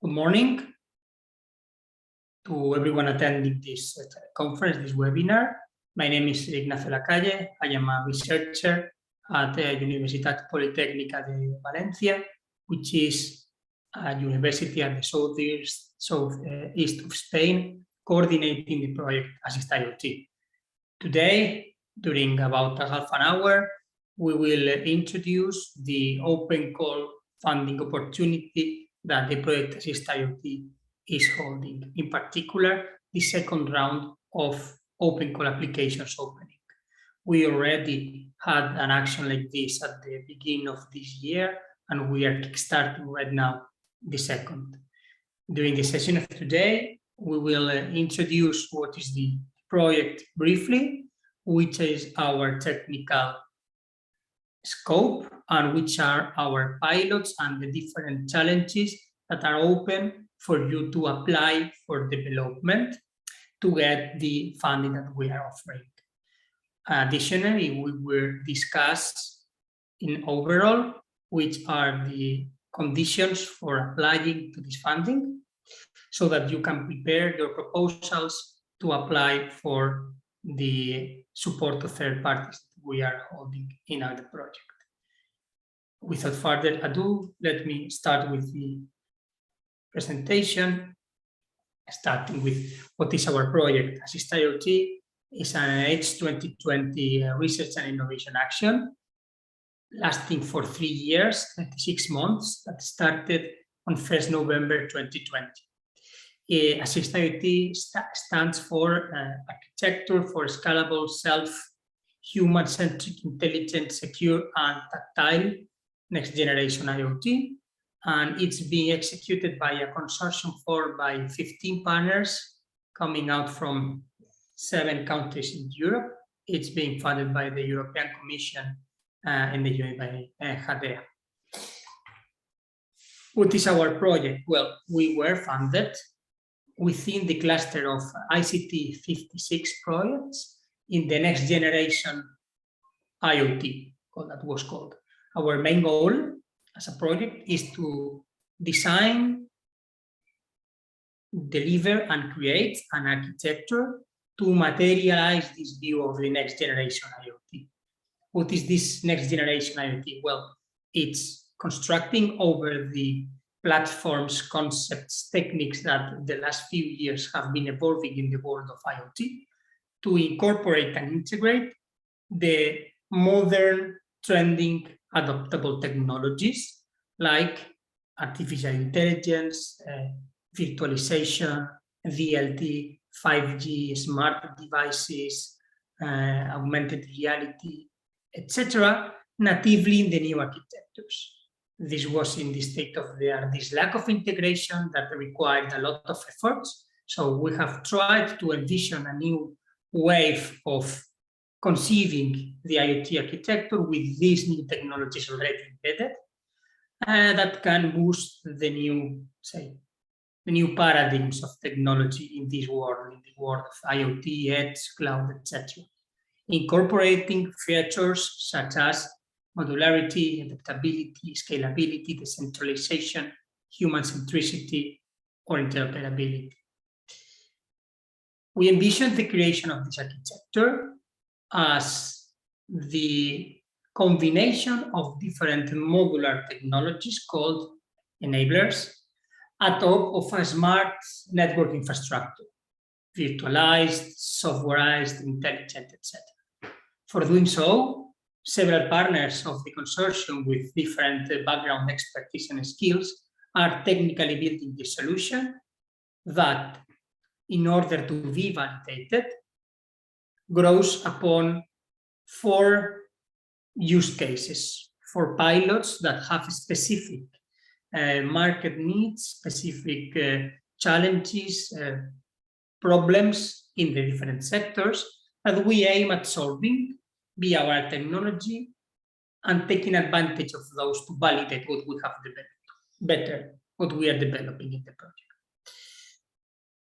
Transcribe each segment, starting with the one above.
Good morning to everyone attending this conference, this webinar. My name is Ignacio Lacalle. I am a researcher at the Universitat Politécnica de Valencia, which is a university at the southeast of Spain, coordinating the project ASSIST-IoT. Today, during about a half an hour, we will introduce the open call funding opportunity that the project ASSIST-IoT is holding. In particular, the second round of open call applications opening. We already had an action like this at the beginning of this year, and we are kickstarting right now the second. During the session of today, we will introduce what is the project briefly, which is our technical scope, and which are our pilots and the different challenges that are open for you to apply for development to get the funding that we are offering. Additionally, we will discuss in overall which are the conditions for applying to this funding so that you can prepare your proposals to apply for the support of third parties that we are holding in our project. Without further ado, let me start with the presentation, starting with what is our project. ASSIST-IoT is an NIH 2020 research and innovation action lasting for 3 years, 26 months, that started on 1st November 2020. ASSIST-IoT stands for Architecture for Scalable, Human-Centric, Intelligent, Secure, and Tactile Next Generation IoT. And it's being executed by a consortium formed by 15 partners coming out from 7 countries in Europe. It's being funded by the European Commission and the UN by HDEA. What is our project? Well, we were funded within the cluster of ICT 56 projects in the next generation IoT, that was called. Our main goal as a project is to design, deliver, and create an architecture to materialize this view of the next generation IoT. What is this next generation IoT? Well, it's constructing over the platforms, concepts, techniques that the last few years have been evolving in the world of IoT to incorporate and integrate the modern, trending, adoptable technologies like artificial intelligence, virtualization, VLT, 5G, smart devices, augmented reality, etc., natively in the new architectures. This was in the state of the art, this lack of integration that required a lot of efforts. So we have tried to envision a new wave of conceiving the IoT architecture with these new technologies already embedded that can boost the new paradigms of technology in this world, in the world of IoT, edge, cloud, etc. Incorporating features such as modularity, adaptability, scalability, decentralization, human centricity, or interoperability. We envision the creation of this architecture as the combination of different modular technologies called enablers atop of a smart network infrastructure, virtualized, softwareized, intelligent, etc. For doing so, several partners of the consortium with different background expertise and skills are technically building the solution that, in order to be validated, grows upon 4 use cases, 4 pilots that have specific market needs, specific challenges, problems in the different sectors that we aim at solving via our technology and taking advantage of those to validate what we have developed better, what we are developing in the project.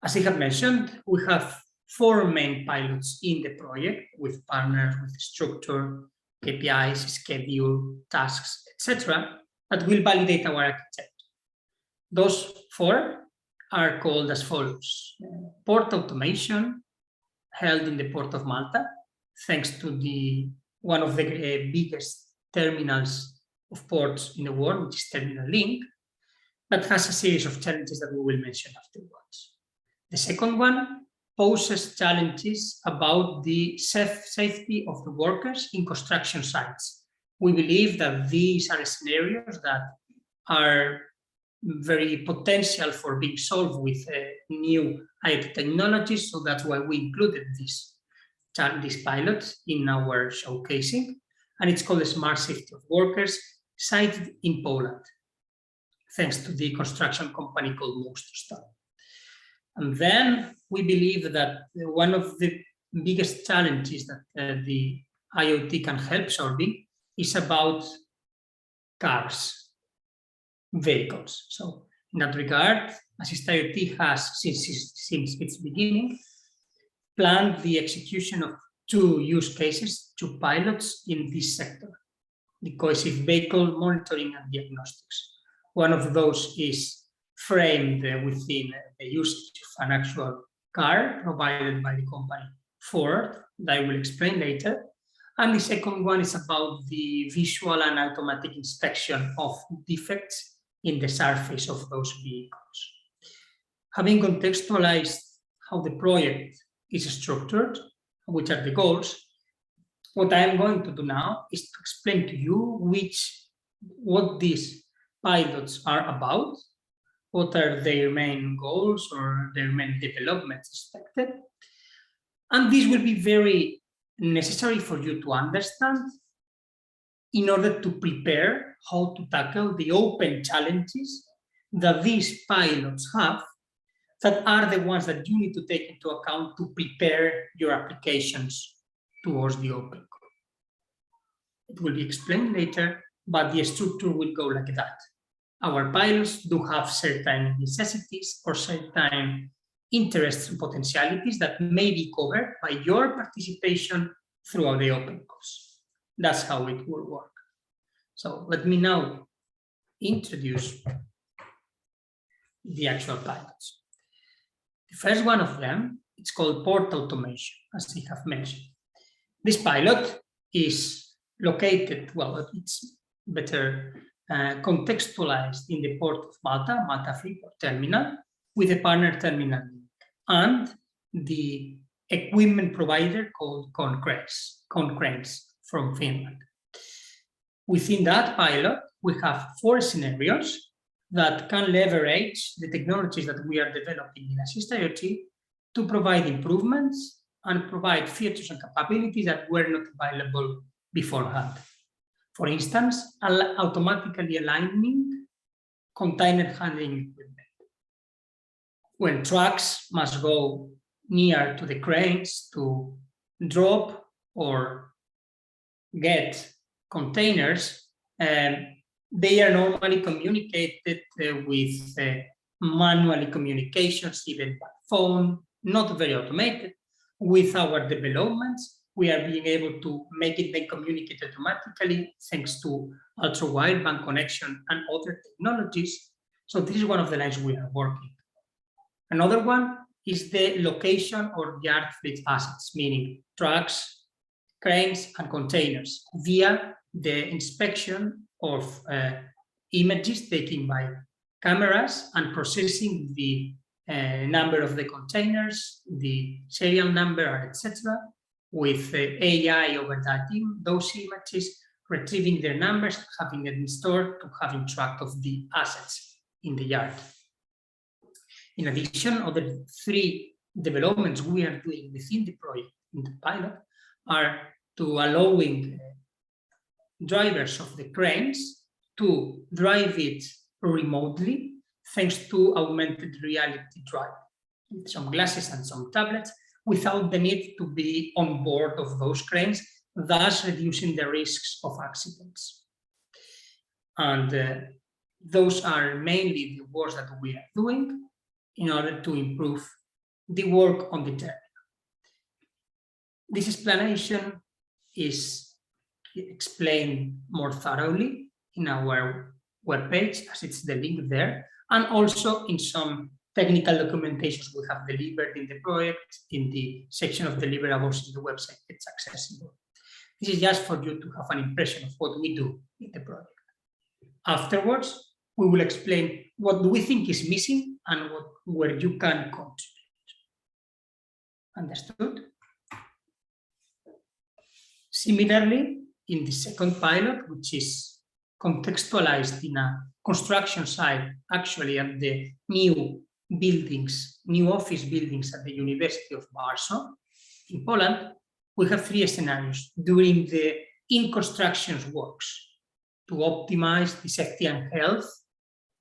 As I have mentioned, we have 4 main pilots in the project with partners, with structure, KPIs, schedule, tasks, etc., that will validate our architecture. Those 4 are called as follows. Port automation, held in the Port of Malta, thanks to one of the biggest terminals of ports in the world, which is Terminal Link, that has a series of challenges that we will mention afterwards. The second one poses challenges about the safety of the workers in construction sites. We believe that these are scenarios that are very potential for being solved with new IoT technologies, so that's why we included this pilot in our showcasing, and it's called the Smart Safety of Workers, sited in Poland, thanks to the construction company called Mostar. And then we believe that one of the biggest challenges that the IoT can help solving is about cars, vehicles. So in that regard, ASSIST-IoT has, since its beginning, planned the execution of 2 use cases, 2 pilots in this sector, the cohesive vehicle monitoring and diagnostics. One of those is framed within the usage of an actual car provided by the company Ford, that I will explain later. And the second one is about the visual and automatic inspection of defects in the surface of those vehicles. Having contextualized how the project is structured, which are the goals, what I am going to do now is to explain to you what these pilots are about, what are their main goals or their main developments expected. And this will be very necessary for you to understand in order to prepare how to tackle the open challenges that these pilots have, that are the ones that you need to take into account to prepare your applications towards the open code. It will be explained later, but the structure will go like that. Our pilots do have certain necessities or certain interests and potentialities that may be covered by your participation throughout the open course. That's how it will work. So let me now introduce the actual pilots. The first one of them, it's called port automation, as I have mentioned. This pilot is located, well, it's better contextualized in the Port of Malta, Malta Freeport Terminal, with a partner terminal and the equipment provider called Concranes from Finland. Within that pilot, we have 4 scenarios that can leverage the technologies that we are developing in ASSIST-IoT to provide improvements and provide features and capabilities that were not available beforehand. For instance, automatically aligning container handling equipment. When trucks must go near to the cranes to drop or get containers, they are normally communicated with manually communications, even by phone, not very automated. With our developments, we are being able to make it then communicate automatically thanks to ultra-wideband connection and other technologies. So this is one of the lines we are working. Another one is the location or yard fleet assets, meaning trucks, cranes, and containers via the inspection of images taken by cameras and processing the number of the containers, the serial number, etc., with AI overwriting those images, retrieving their numbers, having them stored to having track of the assets in the yard. In addition, other 3 developments we are doing within the project, in the pilot, are to allowing drivers of the cranes to drive it remotely thanks to augmented reality driving, with some glasses and some tablets, without the need to be on board of those cranes, thus reducing the risks of accidents. And those are mainly the works that we are doing in order to improve the work on the terminal. This explanation is explained more thoroughly in our webpage, as it's the link there. and also in some technical documentations we have delivered in the project. In the section of deliverables in the website, it's accessible. This is just for you to have an impression of what we do in the project. Afterwards, we will explain what do we think is missing and where you can contribute. Understood? Similarly, in the second pilot, which is contextualized in a construction site, actually at the new office buildings at the University of Warsaw in Poland, we have 3 scenarios during the in-construction works to optimize the safety and health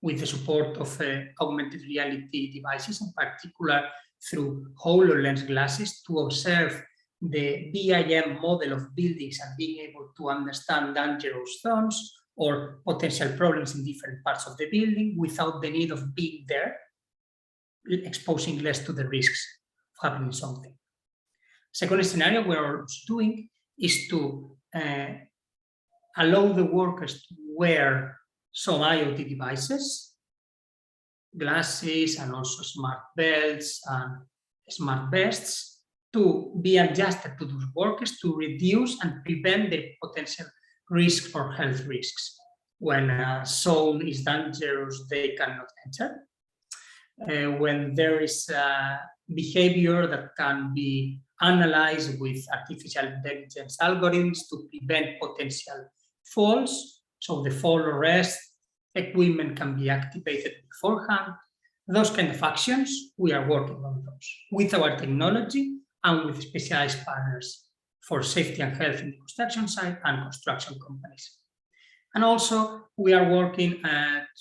with the support of augmented reality devices, in particular through HoloLens glasses, to observe the BIM model of buildings and being able to understand dangerous zones or potential problems in different parts of the building without the need of being there, exposing less to the risks of happening something. Second scenario we're doing is to allow the workers to wear some IoT devices, glasses, and also smart belts and smart vests, to be adjusted to those workers to reduce and prevent the potential risks or health risks. When a zone is dangerous, they cannot enter. When there is behavior that can be analyzed with artificial intelligence algorithms to prevent potential falls, so the fall arrest equipment can be activated beforehand. Those kind of actions, we are working on those with our technology and with specialized partners for safety and health in the construction site and construction companies. And also, we are working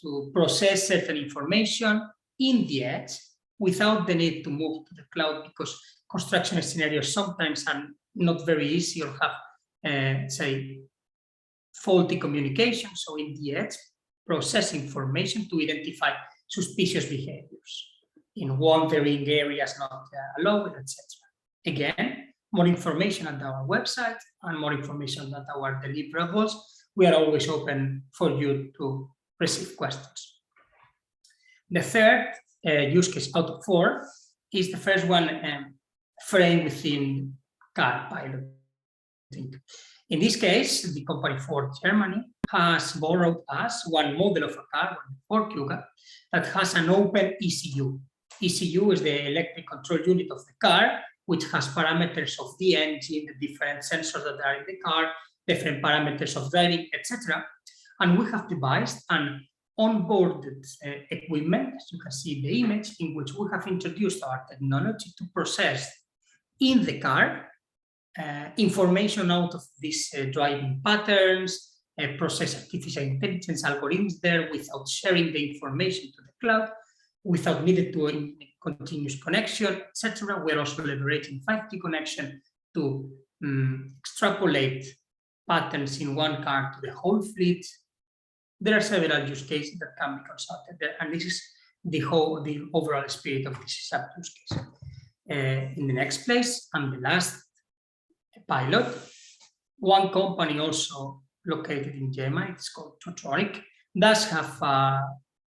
to process certain information in the edge without the need to move to the cloud, because construction scenarios sometimes are not very easy or have, say, faulty communication. So in the edge, process information to identify suspicious behaviors in wandering areas not allowed, etc. Again, more information at our website and more information at our deliverables. We are always open for you to receive questions. The third use case out of 4 is the first one framed within car piloting. In this case, the company Ford Germany has borrowed us one model of a car, Ford Kuga, that has an open ECU. ECU is the electric control unit of the car, which has parameters of the engine, the different sensors that are in the car, different parameters of driving, etc. And we have devised an onboarded equipment, as you can see the image, in which we have introduced our technology to process in the car information out of these driving patterns, process artificial intelligence algorithms there without sharing the information to the cloud, without needed to continuous connection, etc. We're also leveraging 5G connection to extrapolate patterns in one car to the whole fleet. There are several use cases that can be consulted there, and this is the overall spirit of this sub-use case. In the next place, and the last pilot, one company also located in Germany, it's called Tutronic, does have a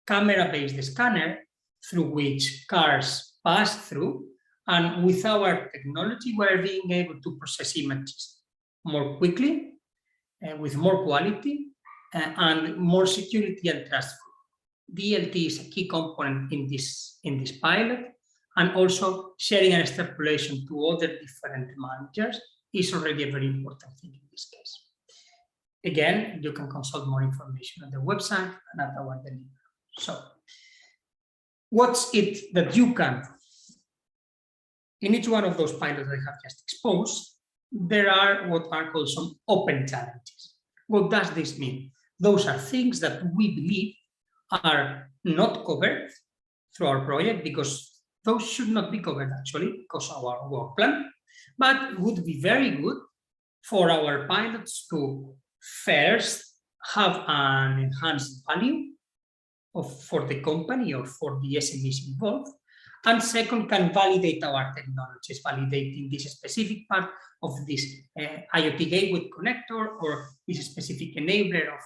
camera-based scanner through which cars pass through, and with our technology, we're being able to process images more quickly, with more quality, and more security and trustful. DLT is a key component in this pilot, and also sharing and extrapolation to other different managers is already a very important thing in this case. Again, you can consult more information on the website and at our delivery. So, what's it that you can do? In each one of those pilots I have just exposed, there are what are called some open challenges. What does this mean? Those are things that we believe are not covered through our project, because those should not be covered actually because of our work plan, but would be very good for our pilots to first have an enhanced value for the company or for the SMEs involved, and second, can validate our technologies, validating this specific part of this IoT gateway connector or this specific enabler of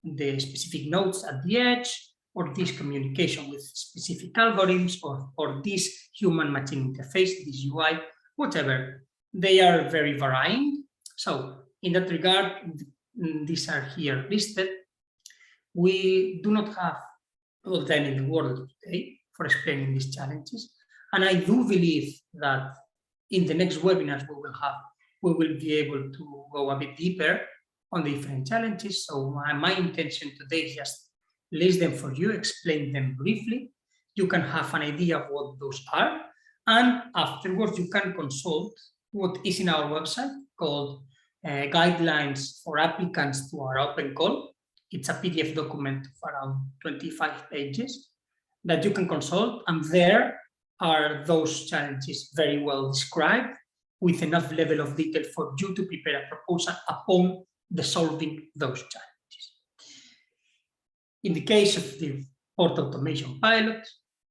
the specific nodes at the edge, or this communication with specific algorithms or this human-machine interface, this UI, whatever. They are very varying. So in that regard, these are here listed. We do not have all the time in the world today for explaining these challenges. And I do believe that in the next webinars we will be able to go a bit deeper on the different challenges. So my intention today is just list them for you, explain them briefly. You can have an idea of what those are. And afterwards, you can consult what is in our website called Guidelines for Applicants to our Open Call. It's a PDF document of around 25 pages that you can consult. And there are those challenges very well described with enough level of detail for you to prepare a proposal upon the solving those challenges. In the case of the port automation pilot,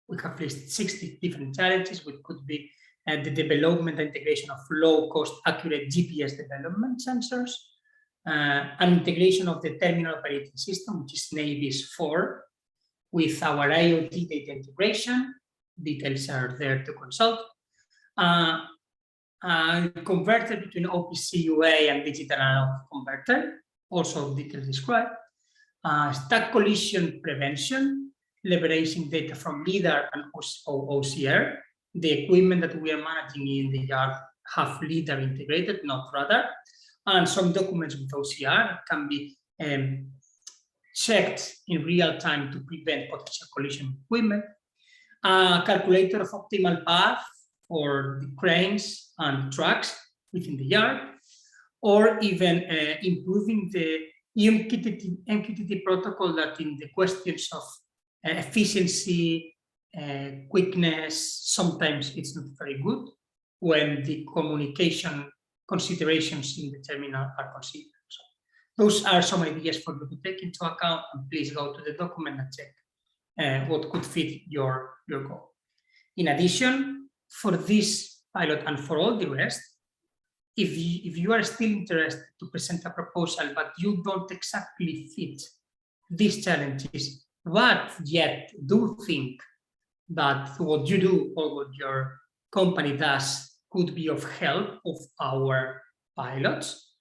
we have listed 60 different challenges, which could be the development and integration of low-cost, accurate GPS development sensors, and integration of the terminal operating system, which is Navis 4, with our IoT data integration. Details are there to consult. Converter between OPC UA and digital analog converter, also details described. Stack collision prevention, leveraging data from LIDAR and OCR. The equipment that we are managing in the yard have LIDAR integrated, not radar. And some documents with OCR can be checked in real time to prevent potential collision equipment. A calculator of optimal path for the cranes and trucks within the yard, or even improving the MQTT protocol that in the questions of efficiency, quickness, sometimes it's not very good when the communication considerations in the terminal are considered. So those are some ideas for you to take into account, and please go to the document and check what could fit your goal. In addition, for this pilot and for all the rest, if you are still interested to present a proposal, but you don't exactly fit these challenges, but yet do think that what you do or what your company does could be of help of our pilots,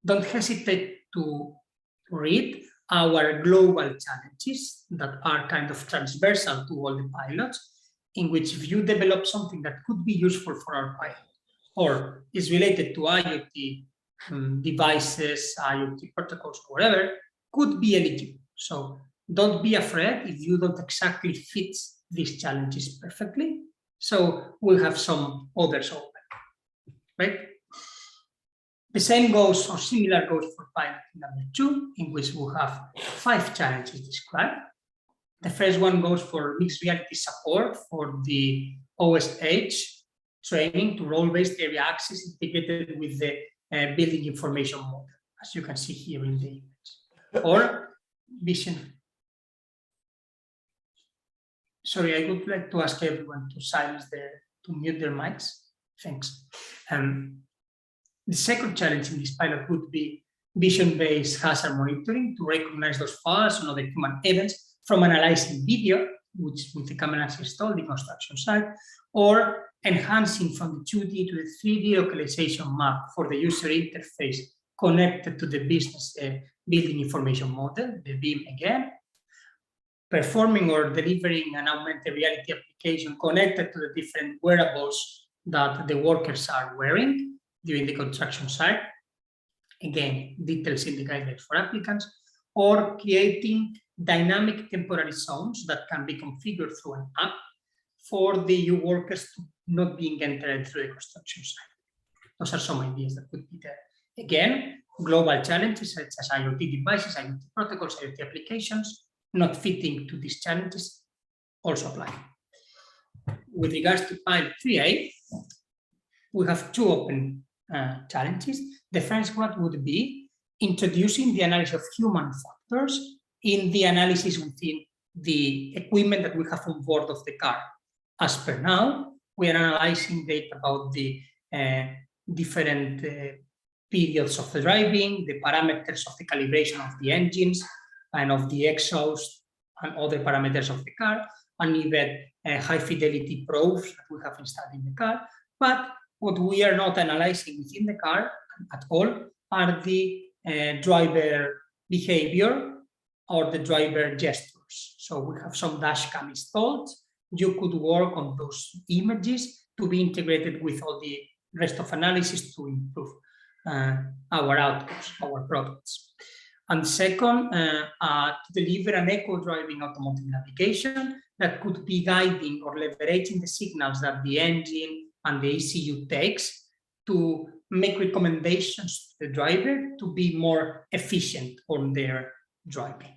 don't hesitate to read our global challenges that are kind of transversal to all the pilots, in which if you develop something that could be useful for our pilot or is related to IoT devices, IoT protocols, or whatever, could be eligible. So don't be afraid if you don't exactly fit these challenges perfectly. So we'll have some others open, right? The same goes, or similar goes for pilot number 2, in which we have 5 challenges described. The first one goes for mixed reality support for the OSH training to role-based area access integrated with the building information model, as you can see here in the image. Or vision. Sorry, I would like to ask everyone to to mute their mics. Thanks. The second challenge in this pilot would be vision-based hazard monitoring to recognize those faults and other human events from analyzing video, which with the cameras installed in the construction site, or enhancing from the 2D to the 3D localization map for the user interface connected to the business building information model, the BIM again, performing or delivering an augmented reality application connected to the different wearables that the workers are wearing during the construction site. Again, details in the guidelines for applicants, or creating dynamic temporary zones that can be configured through an app for the EU workers to not being entered through the construction site. Those are some ideas that could be there. Again, global challenges such as IoT devices, IoT protocols, IoT applications, not fitting to these challenges also apply. With regards to pilot 3A, we have 2 open challenges. The first one would be introducing the analysis of human factors in the analysis within the equipment that we have on board of the car. As per now, we are analyzing data about the different periods of the driving, the parameters of the calibration of the engines and of the exhaust and other parameters of the car, and even high fidelity probes that we have installed in the car. But what we are not analyzing within the car at all are the driver behavior or the driver gestures. So we have some dash cam installed. You could work on those images to be integrated with all the rest of analysis to improve our outcomes, our products. And second, to deliver an eco-driving automotive navigation that could be guiding or leveraging the signals that the engine and the ECU takes to make recommendations to the driver to be more efficient on their driving.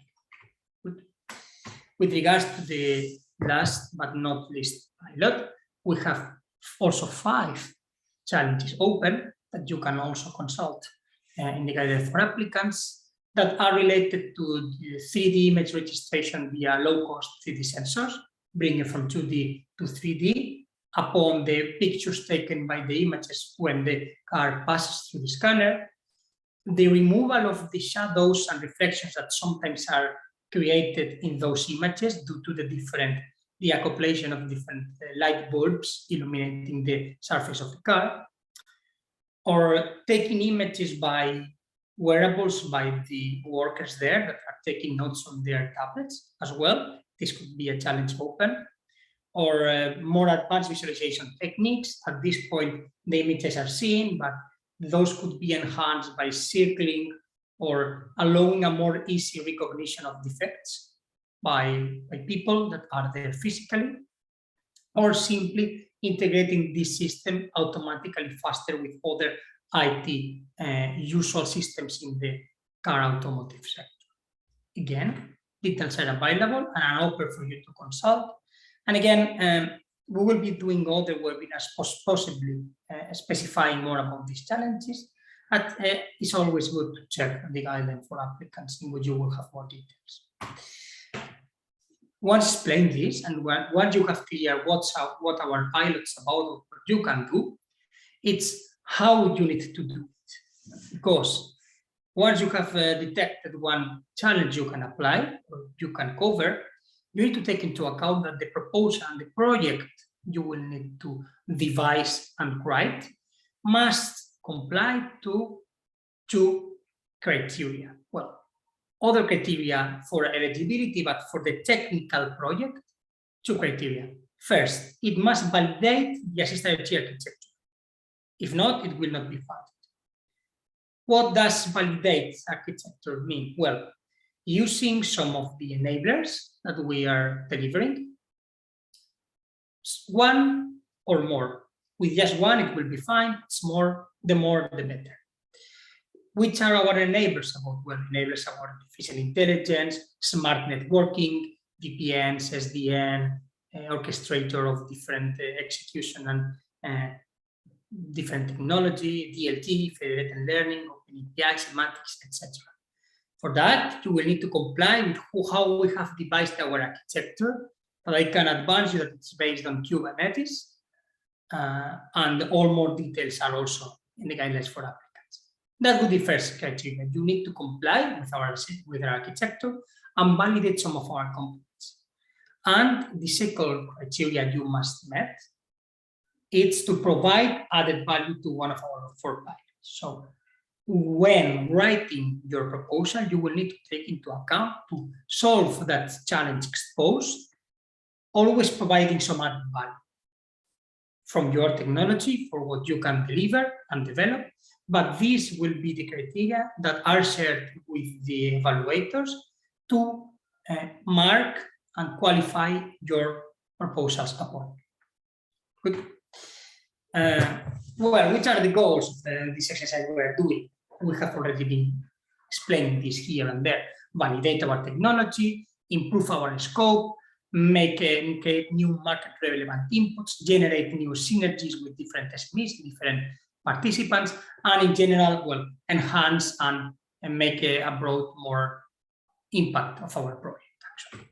With regards to the last but not least pilot, we have also 5 challenges open that you can also consult in the guide for applicants that are related to the 3D image registration via low-cost 3D sensors, bringing from 2D to 3D upon the pictures taken by the images when the car passes through the scanner, the removal of the shadows and reflections that sometimes are created in those images due to the accopplation of different light bulbs illuminating the surface of the car, or taking images by wearables by the workers there that are taking notes on their tablets as well. This could be a challenge open, or more advanced visualization techniques. At this point, the images are seen, but those could be enhanced by circling or allowing a more easy recognition of defects by people that are there physically, or simply integrating this system automatically faster with other IT usual systems in the car automotive sector. Again, details are available and are open for you to consult. And again, we will be doing other webinars, possibly specifying more about these challenges. But it's always good to check the guideline for applicants in which you will have more details. Once explained this, and once you have clear what our pilot's about, what you can do, it's how you need to do it. Because once you have detected one challenge you can apply, or you can cover, you need to take into account that the proposal and the project you will need to devise and write must comply to 2 criteria. Well, other criteria for eligibility, but for the technical project, 2 criteria. First, it must validate the ASSIST-IoT architecture. If not, it will not be funded. What does validate architecture mean? Well, using some of the enablers that we are delivering, 1 or more. With just 1, it will be fine. It's more, the better. Which are our enablers about? Well, enablers about artificial intelligence, smart networking, VPNs, SDN, orchestrator of different execution and different technology, DLT, federated learning, OpenAPI, semantics, etc. For that, you will need to comply with how we have devised our architecture, but I can advance you that it's based on Kubernetes, and all more details are also in the guidelines for applicants. That would be the first criteria. You need to comply with our architecture and validate some of our components. And the second criteria you must meet, it's to provide added value to one of our 4 pilots. So when writing your proposal, you will need to take into account to solve that challenge exposed, always providing some added value from your technology for what you can deliver and develop. But these will be the criteria that are shared with the evaluators to mark and qualify your proposals upon. Good. Well, which are the goals of this exercise we are doing? We have already been explaining this here and there. Validate our technology, improve our scope, create new market relevant inputs, generate new synergies with different SMEs, different participants, and in general, well, enhance and make a broad more impact of our project, actually.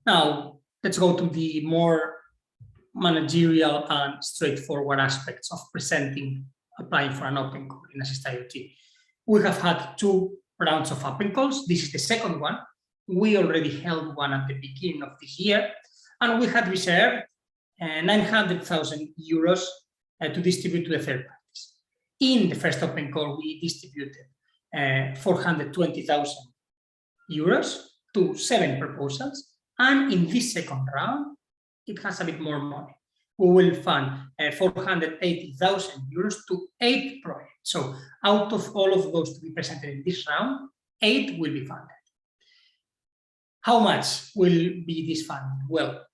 Now, let's go to the more managerial and straightforward aspects of applying for an open call in ASSIST-IoT. We have had 2 rounds of open calls. This is the second one. We already held one at the beginning of this year, and we had reserved 900,000 euros to distribute to the third parties. In the first open call, we distributed 420,000 euros to 7 proposals, and in this second round, it has a bit more money. We will fund 480,000 euros to 8 projects. So out of all of those to be presented in this round, 8 will be funded. How much will be this funding? Well,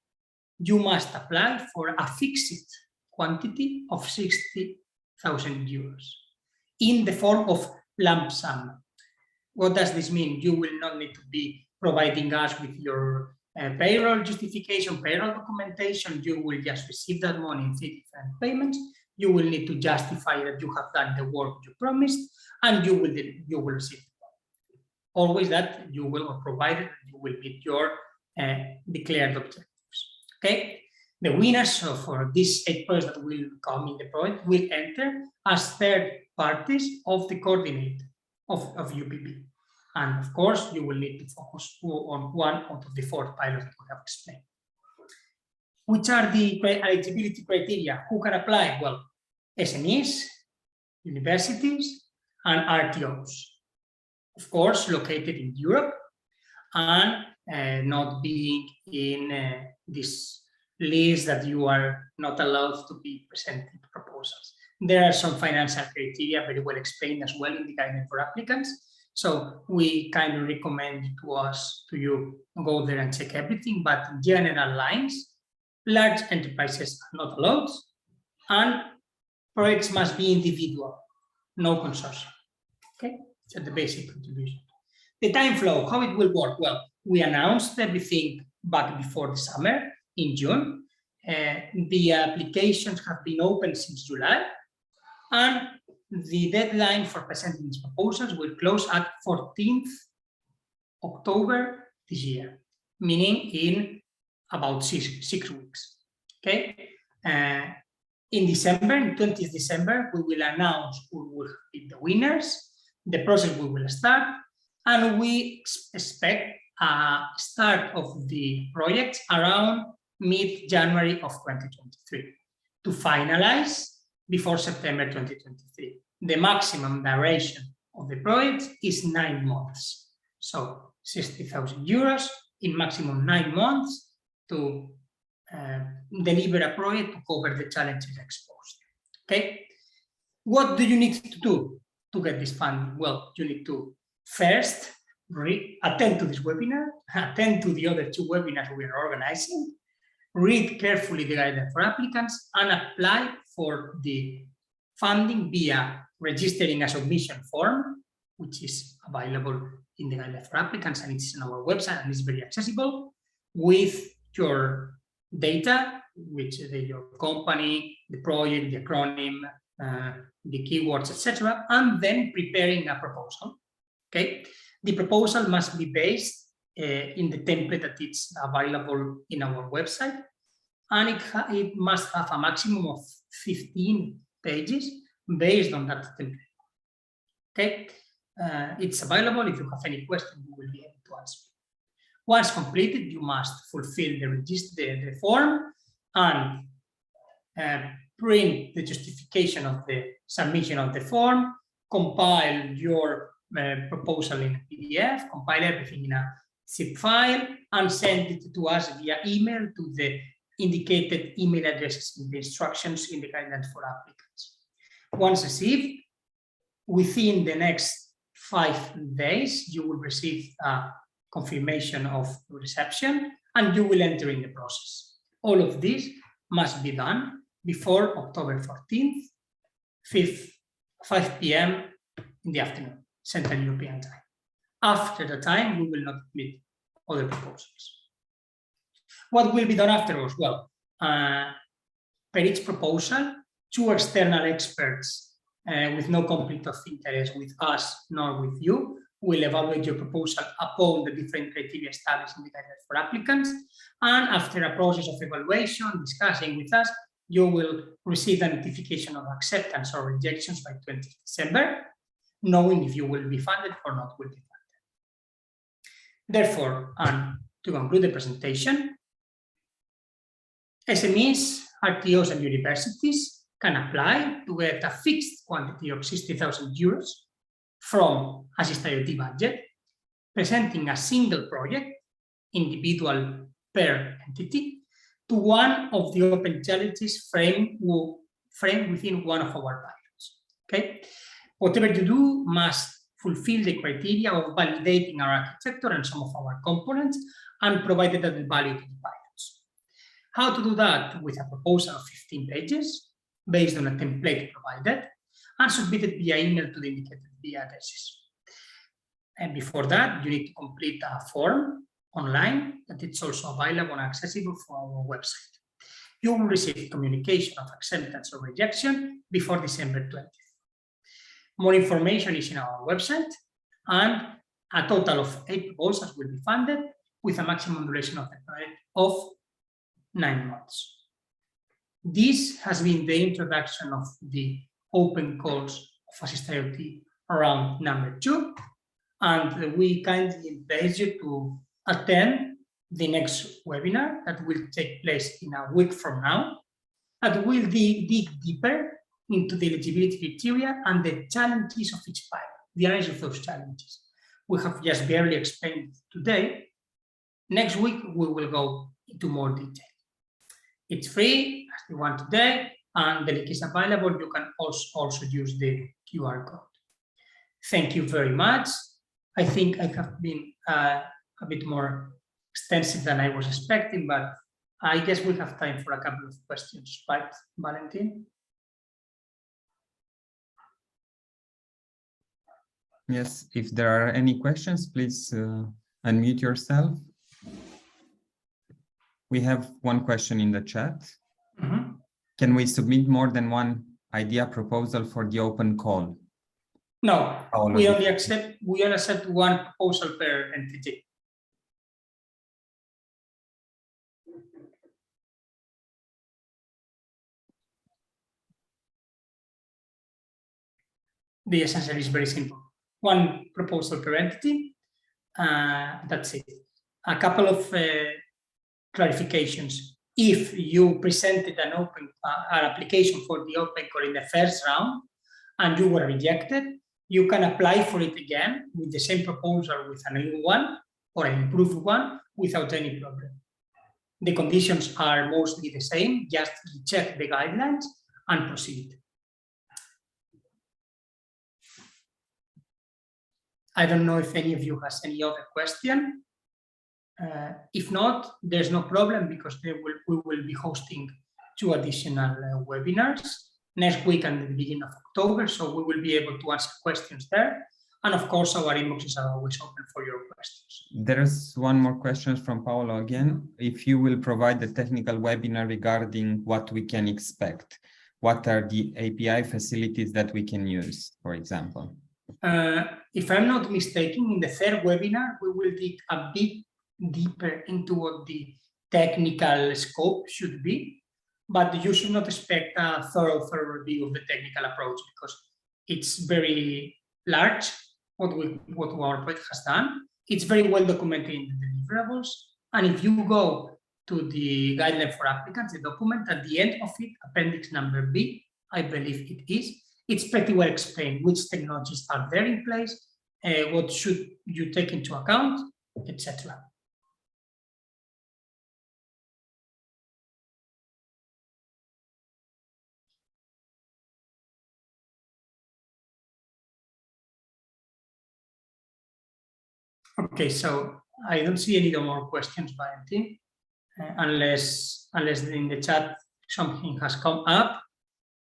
you must apply for a fixed quantity of 60,000 euros in the form of lump sum. What does this mean? You will not need to be providing us with your payroll justification, payroll documentation. You will just receive that money in 3 different payments. You will need to justify that you have done the work you promised, and you will receive it. Always that you will, or provided that you will meet your declared objectives. Okay, the winners for these 8 projects that will come in the project will enter as third parties of the coordinator of UPB. And of course, you will need to focus on one out of the 4 pilots that we have explained. Which are the eligibility criteria? Who can apply? Well, SMEs, universities, and RTOs. Of course, located in Europe and not being in this list that you are not allowed to be presenting proposals. There are some financial criteria very well explained as well in the guidance for applicants. So we kind of recommend to you go there and check everything, but in general lines, large enterprises are not allowed, and projects must be individual, no consortium. Okay, so the basic contribution. The time flow, how it will work? Well, we announced everything back before the summer in June. The applications have been open since July, and the deadline for presenting these proposals will close at 14th October this year, meaning in about six weeks. Okay. In December, in 20th December, we will announce who will be the winners. The process will start, and we expect a start of the project around mid-January of 2023 to finalize before September 2023. The maximum duration of the project is 9 months. So 60,000 euros in maximum 9 months to deliver a project to cover the challenges exposed. Okay, what do you need to do to get this funding? Well, you need to first attend to this webinar, attend to the other 2 webinars we are organizing, read carefully the guidance for applicants, and apply for the funding via registering a submission form, which is available in the guidance for applicants, and it's on our website and it's very accessible, with your data, which is your company, the project, the acronym, the keywords, etc., and then preparing a proposal. Okay, the proposal must be based in the template that is available in our website, and it must have a maximum of 15 pages based on that template. Okay, it's available. If you have any questions, we will be able to answer. Once completed, you must fulfill the form and print the justification of the submission of the form, compile your proposal in a PDF, compile everything in a zip file, and send it to us via email to the indicated email addresses in the instructions in the guidance for applicants. Once received, within the next 5 days, you will receive a confirmation of reception, and you will enter in the process. All of this must be done before October 14th, 5 p.m. in the afternoon, Central European time. After the time, we will not admit other proposals. What will be done afterwards? Well, per each proposal, 2 external experts with no conflict of interest with us nor with you will evaluate your proposal upon the different criteria established in the guidance for applicants. And after a process of evaluation, discussing with us, you will receive a notification of acceptance or rejections by 20th December, knowing if you will be funded or not will be funded. Therefore, and to conclude the presentation, SMEs, RTOs, and universities can apply to get a fixed quantity of 60,000 euros from ASSIST-IoT budget, presenting a single project, individual per entity, to one of the open challenges framed within one of our pilots. Okay, whatever you do must fulfill the criteria of validating our architecture and some of our components and provided added value to the pilots. How to do that? With a proposal of 15 pages based on a template provided and submitted via email to the indicated via addresses. And before that, you need to complete a form online that it's also available and accessible for our website. You will receive communication of acceptance or rejection before December 20th. More information is in our website, and a total of 8 proposals will be funded with a maximum duration of the project of 9 months. This has been the introduction of the open calls of ASSIST-IoT round number 2, and we kindly invite you to attend the next webinar that will take place in a week from now, that will dig deeper into the eligibility criteria and the challenges of each pilot, the analysis of those challenges. We have just barely explained today. Next week, we will go into more detail. It's free, as the one today, and the link is available. You can also use the QR code. Thank you very much. I think I have been a bit more extensive than I was expecting, but I guess we have time for a couple of questions, right, Valentin? Yes, if there are any questions, please unmute yourself. We have one question in the chat. Mm-hmm. Can we submit more than one idea proposal for the open call? No, we only accept one proposal per entity. The essential is very simple. One proposal per entity, that's it. A couple of clarifications. If you presented an application for the open call in the first round and you were rejected, you can apply for it again with the same proposal with a new one or an improved one without any problem. The conditions are mostly the same, just check the guidelines and proceed. I don't know if any of you has any other question. If not, there's no problem because we will be hosting 2 additional webinars next week and the beginning of October, so we will be able to answer questions there. And of course, our inboxes are always open for your questions. There's one more question from Paolo again. If you will provide the technical webinar regarding what we can expect, what are the API facilities that we can use, for example? If I'm not mistaken, in the third webinar, we will dig a bit deeper into what the technical scope should be, but you should not expect a thorough review of the technical approach because it's very large, what our project has done. It's very well documented in the deliverables, and if you go to the guideline for applicants, the document at the end of it, appendix number B, I believe it is, it's pretty well explained which technologies are there in place, what should you take into account, etc. Okay, so I don't see any more questions, Valentin, unless in the chat something has come up.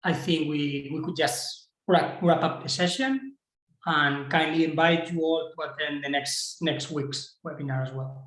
I think we could just wrap up the session and kindly invite you all to attend the next week's webinar as well.